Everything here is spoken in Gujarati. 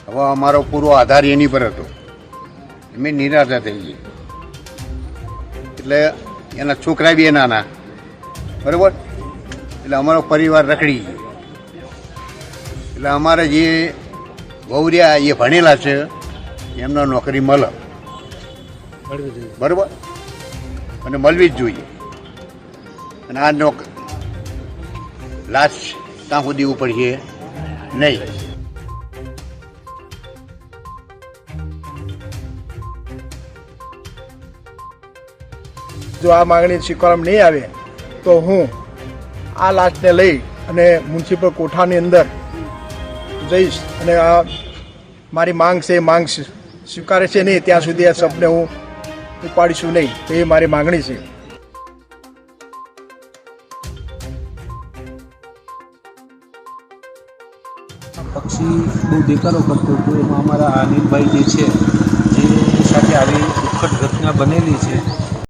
હવે અમારો પૂરો આધાર એની પર હતો. અમે નિરાશા થઈ ગઈ. એટલે એના છોકરા બી નાના, બરાબર. એટલે અમારો પરિવાર રખડી ગયો. એટલે અમારે જે વહુરિયા એ ભણેલા છે એમને નોકરી મળે, બરાબર, અને મળવી જ જોઈએ. અને આ લાશ ત્યાં સુધી ઉપર છે નહીં. જો આ માગણી સ્વીકારવામાં નહીં આવે તો હું આ લાશને લઈ અને મ્યુનિસિપલ કોઠાની અંદર જઈશ અને આ મારી માંગ છે, માંગ સ્વીકારે છે નહીં ત્યાં સુધી આ શબને હું ઉપાડીશું નહીં. તો એ મારી માગણી છે. પક્ષી બહુ દેકારો કરતો હતો. એમાં અમારા અનિલભાઈ જે છે, જે સાથે આવી દુઃખદ ઘટના બનેલી છે,